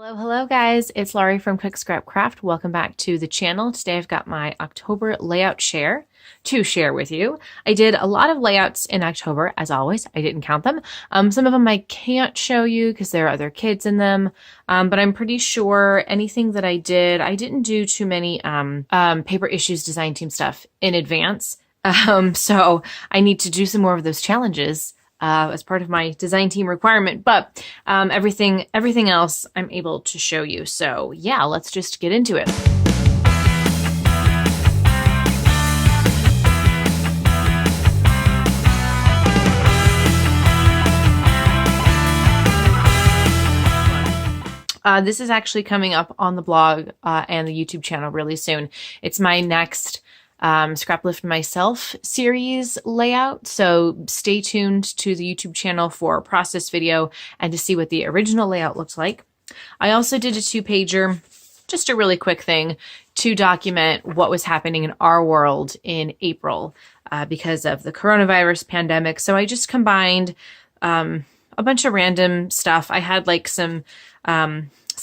Hello guys, it's Laurie from Quick Scrap Craft. Welcome back to the channel. Today I've got my October layout share to share with you. I did a lot of layouts in October, as always. I didn't count them. Some of them I can't show you because there are other kids in them, but I'm pretty sure anything that I didn't do too many paper issues design team stuff in advance. So I need to do some more of those challenges as part of my design team requirement, but everything else I'm able to show you. So yeah, let's just get into it. This is actually coming up on the blog and the YouTube channel really soon. It's my next Scrap Lift Myself series layout. So stay tuned to the YouTube channel for a process video and to see what the original layout looks like. I also did a 2-pager, just a really quick thing to document what was happening in our world in April because of the coronavirus pandemic. So I just combined a bunch of random stuff. I had like some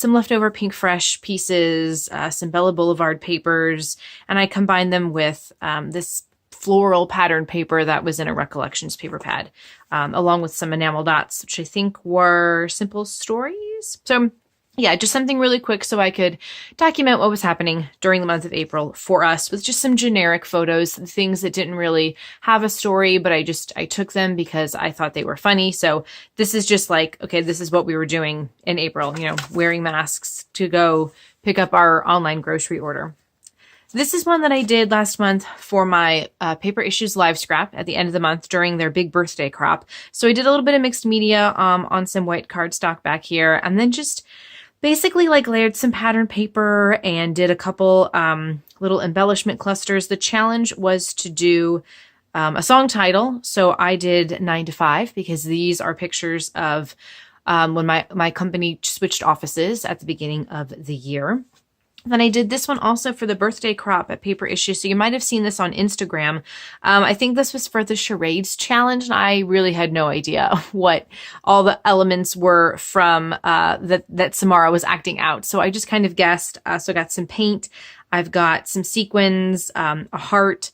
leftover Pink Fresh pieces, some Bella Boulevard papers, and I combined them with this floral pattern paper that was in a Recollections paper pad, along with some enamel dots, which I think were Simple Stories. So yeah, just something really quick so I could document what was happening during the month of April for us with just some generic photos, things that didn't really have a story, but I took them because I thought they were funny. So this is just like, okay, this is what we were doing in April, you know, wearing masks to go pick up our online grocery order. This is one that I did last month for my Paper Issues live scrap at the end of the month during their big birthday crop. So I did a little bit of mixed media on some white cardstock back here, and then just basically like layered some pattern paper and did a couple little embellishment clusters. The challenge was to do a song title. So I did 9 to 5 because these are pictures of when my company switched offices at the beginning of the year. Then I did this one also for the birthday crop at Paper Issues. So you might have seen this on Instagram. I think this was for the charades challenge, and I really had no idea what all the elements were from that Samara was acting out. So I just kind of guessed. So I got some paint. I've got some sequins, a heart,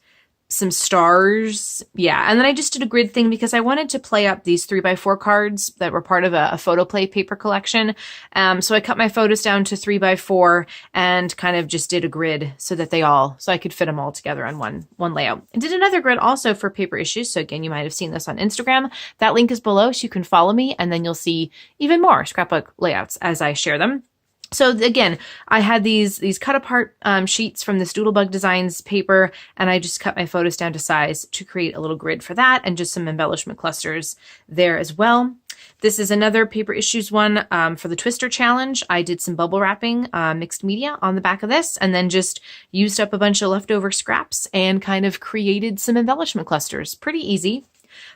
some stars. Yeah. And then I just did a grid thing because I wanted to play up these 3x4 cards that were part of a photo play paper collection. So I cut my photos down to 3x4 and kind of just did a grid so that so I could fit them all together on one layout. I did another grid also for Paper Issues. So again, you might have seen this on Instagram. That link is below so you can follow me, and then you'll see even more scrapbook layouts as I share them. So again, I had these cut apart sheets from this Doodlebug Designs paper, and I just cut my photos down to size to create a little grid for that and just some embellishment clusters there as well. This is another Paper Issues one for the Twister Challenge. I did some bubble wrapping mixed media on the back of this, and then just used up a bunch of leftover scraps and kind of created some embellishment clusters. Pretty easy.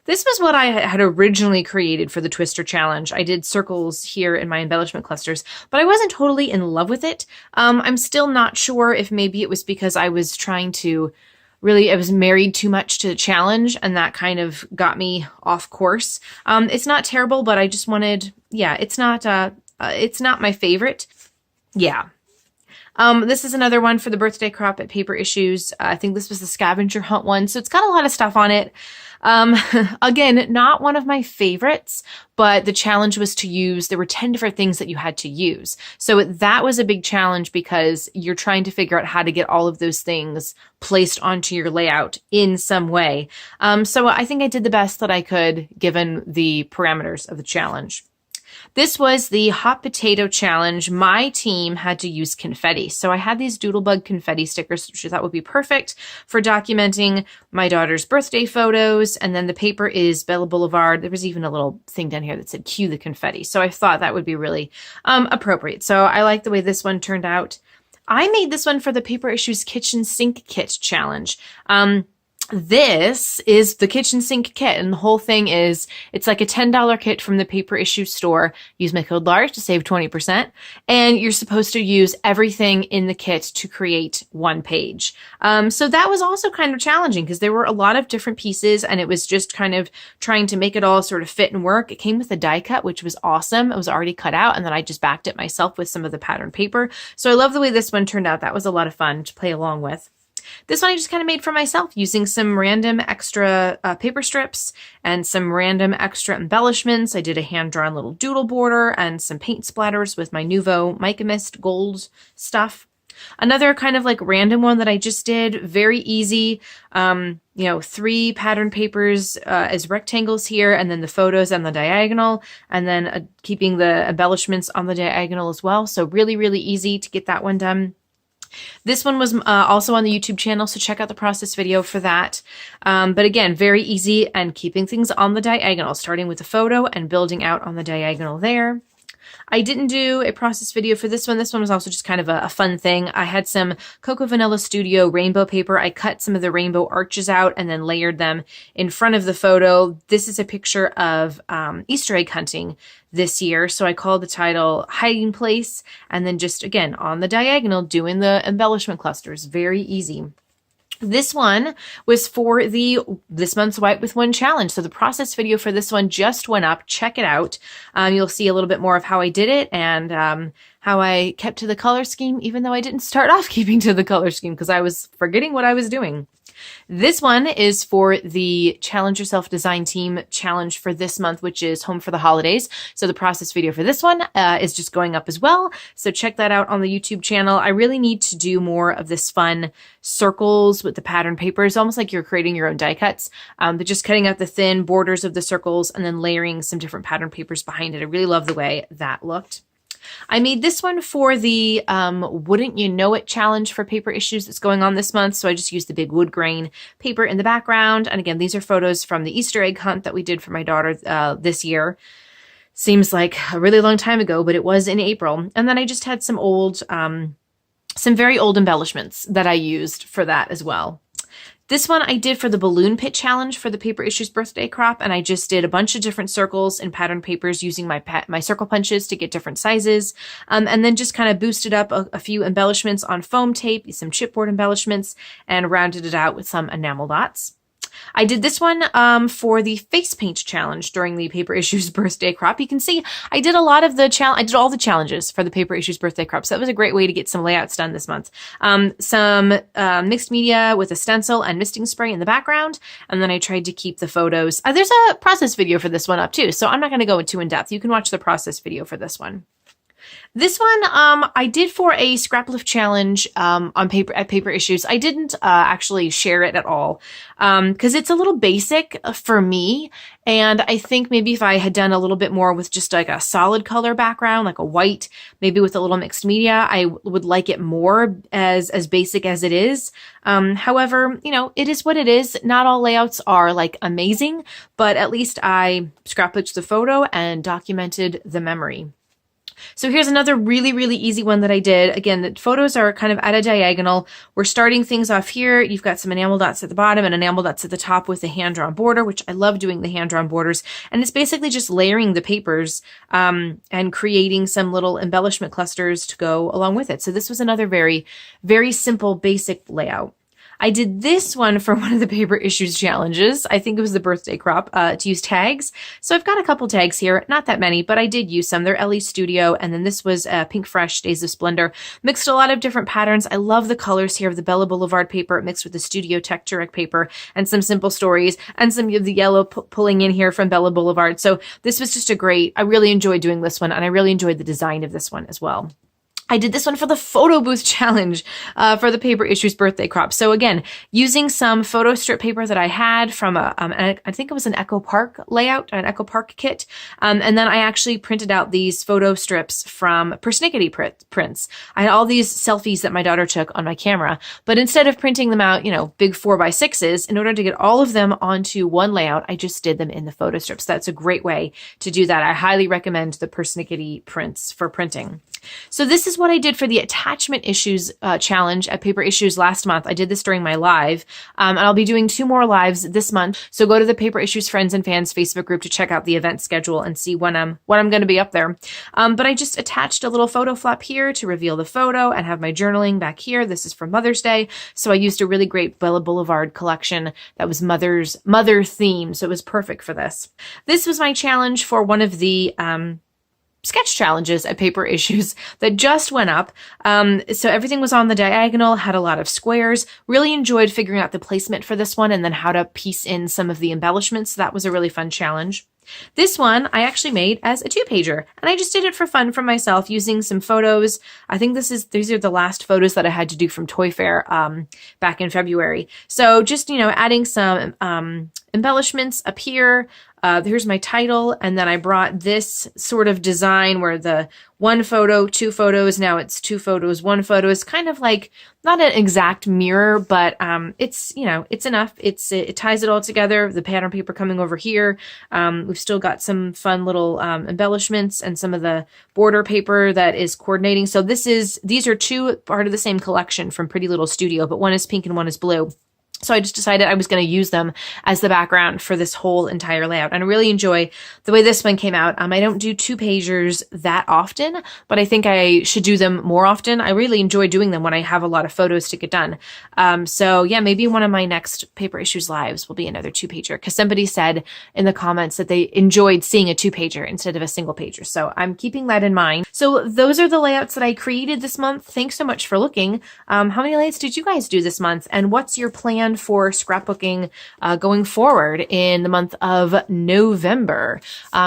This was what I had originally created for the Twister Challenge. I did circles here in my embellishment clusters, but I wasn't totally in love with it. I'm still not sure if maybe it was because I was trying to I was married too much to the challenge, and that kind of got me off course. It's not terrible, but I just wanted, yeah, it's not my favorite. Yeah. This is another one for the birthday crop at Paper Issues. I think this was the scavenger hunt one. So it's got a lot of stuff on it. Again, not one of my favorites, but the challenge was to use, there were 10 different things that you had to use. So that was a big challenge because you're trying to figure out how to get all of those things placed onto your layout in some way. So I think I did the best that I could given the parameters of the challenge. This was the hot potato challenge. My team had to use confetti. So I had these Doodlebug confetti stickers, which I thought would be perfect for documenting my daughter's birthday photos. And then the paper is Bella Boulevard. There was even a little thing down here that said cue the confetti. So I thought that would be really appropriate. So I like the way this one turned out. I made this one for the Paper Issues Kitchen Sink Kit challenge. This is the kitchen sink kit, and the whole thing is, it's like a $10 kit from the Paper Issue store. Use my code LARGE to save 20%, and you're supposed to use everything in the kit to create one page. So that was also kind of challenging because there were a lot of different pieces, and it was just kind of trying to make it all sort of fit and work. It came with a die cut, which was awesome. It was already cut out, and then I just backed it myself with some of the pattern paper. So I love the way this one turned out. That was a lot of fun to play along with. This one I just kind of made for myself using some random extra paper strips and some random extra embellishments. I did a hand-drawn little doodle border and some paint splatters with my Nuvo Mica Mist gold stuff. Another kind of like random one that I just did, very easy, 3 pattern papers as rectangles here, and then the photos on the diagonal, and then keeping the embellishments on the diagonal as well. So really, really easy to get that one done. This one was also on the YouTube channel, so check out the process video for that. But again, very easy and keeping things on the diagonal, starting with the photo and building out on the diagonal there. I didn't do a process video for this one. This one was also just kind of a fun thing. I had some Cocoa Vanilla Studio rainbow paper. I cut some of the rainbow arches out and then layered them in front of the photo. This is a picture of Easter egg hunting this year. So I called the title Hiding Place, and then just, again, on the diagonal, doing the embellishment clusters. Very easy. This one was for this month's White with One challenge. So the process video for this one just went up. Check it out. You'll see a little bit more of how I did it and how I kept to the color scheme, even though I didn't start off keeping to the color scheme because I was forgetting what I was doing. This one is for the Challenge Yourself Design Team challenge for this month, which is Home for the Holidays. So the process video for this one is just going up as well. So check that out on the YouTube channel. I really need to do more of this fun circles with the pattern paper. It's almost like you're creating your own die cuts, but just cutting out the thin borders of the circles and then layering some different pattern papers behind it. I really love the way that looked. I made this one for the Wouldn't You Know It challenge for paper issues that's going on this month. So I just used the big wood grain paper in the background. And again, these are photos from the Easter egg hunt that we did for my daughter this year. Seems like a really long time ago, but it was in April. And then I just had some very old embellishments that I used for that as well. This one I did for the balloon pit challenge for the Paper Issues birthday crop, and I just did a bunch of different circles and pattern papers using my circle punches to get different sizes, and then just kind of boosted up a few embellishments on foam tape, some chipboard embellishments, and rounded it out with some enamel dots. I did this one for the face paint challenge during the Paper Issues birthday crop. You can see I did a lot of I did all the challenges for the Paper Issues birthday crop. So that was a great way to get some layouts done this month. Some mixed media with a stencil and misting spray in the background. And then I tried to keep the photos. There's a process video for this one up too. So I'm not going to go too in depth. You can watch the process video for this one. This one I did for a scrap lift challenge at Paper Issues. I didn't actually share it at all because it's a little basic for me. And I think maybe if I had done a little bit more with just like a solid color background, like a white, maybe with a little mixed media, I would like it more as basic as it is. However, it is what it is. Not all layouts are like amazing, but at least I scrapbooked the photo and documented the memory. So here's another really, really easy one that I did. Again, the photos are kind of at a diagonal. We're starting things off here. You've got some enamel dots at the bottom and enamel dots at the top with a hand-drawn border, which I love doing the hand-drawn borders. And it's basically just layering the papers and creating some little embellishment clusters to go along with it. So this was another very, very simple, basic layout. I did this one for one of the Paper Issues challenges. I think it was the birthday crop to use tags. So I've got a couple tags here, not that many, but I did use some. They're Ellie Studio, and then this was Pink Fresh Days of Splendor. Mixed a lot of different patterns. I love the colors here of the Bella Boulevard paper mixed with the Studio Tech Direct paper and some simple stories and some of the yellow pulling in here from Bella Boulevard. So this was just I really enjoyed doing this one, and I really enjoyed the design of this one as well. I did this one for the photo booth challenge for the Paper Issues birthday crop. So again, using some photo strip paper that I had from I think it was an Echo Park layout, an Echo Park kit. And then I actually printed out these photo strips from persnickety prints. I had all these selfies that my daughter took on my camera, but instead of printing them out, big 4x6s, in order to get all of them onto one layout, I just did them in the photo strips. That's a great way to do that. I highly recommend the persnickety prints for printing. So this is what I did for the attachment issues challenge at Paper Issues last month. I did this during my live, and I'll be doing 2 more lives this month. So go to the Paper Issues Friends and Fans Facebook group to check out the event schedule and see when I'm going to be up there. But I just attached a little photo flap here to reveal the photo and have my journaling back here. This is for Mother's Day. So I used a really great Bella Boulevard collection that was mother theme. So it was perfect for this. This was my challenge for one of the sketch challenges at Paper Issues that just went up. So everything was on the diagonal, had a lot of squares. Really enjoyed figuring out the placement for this one and then how to piece in some of the embellishments. So that was a really fun challenge. This one I actually made as a 2-pager, and I just did it for fun for myself using some photos. I think these are the last photos that I had to do from Toy Fair back in February. So just, adding some embellishments up here. Here's my title, and then I brought this sort of design where the 1 photo, 2 photos, now it's 2 photos, 1 photo. Is kind of like not an exact mirror, but it's it's enough. It ties it all together. The pattern paper coming over here. We've still got some fun little embellishments and some of the border paper that is coordinating. So these are 2 part of the same collection from Pretty Little Studio, but one is pink and one is blue. So I just decided I was going to use them as the background for this whole entire layout. And I really enjoy the way this one came out. I don't do 2-pagers that often, but I think I should do them more often. I really enjoy doing them when I have a lot of photos to get done. So yeah, maybe one of my next Paper Issues lives will be another 2-pager, because somebody said in the comments that they enjoyed seeing a 2-pager instead of a single pager. So I'm keeping that in mind. So those are the layouts that I created this month. Thanks so much for looking. How many layouts did you guys do this month? And what's your plan for scrapbooking going forward in the month of November?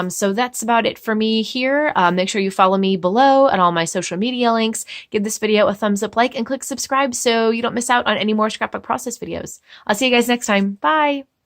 So that's about it for me here. Make sure you follow me below and all my social media links. Give this video a thumbs up, like, and click subscribe so you don't miss out on any more scrapbook process videos. I'll see you guys next time. Bye.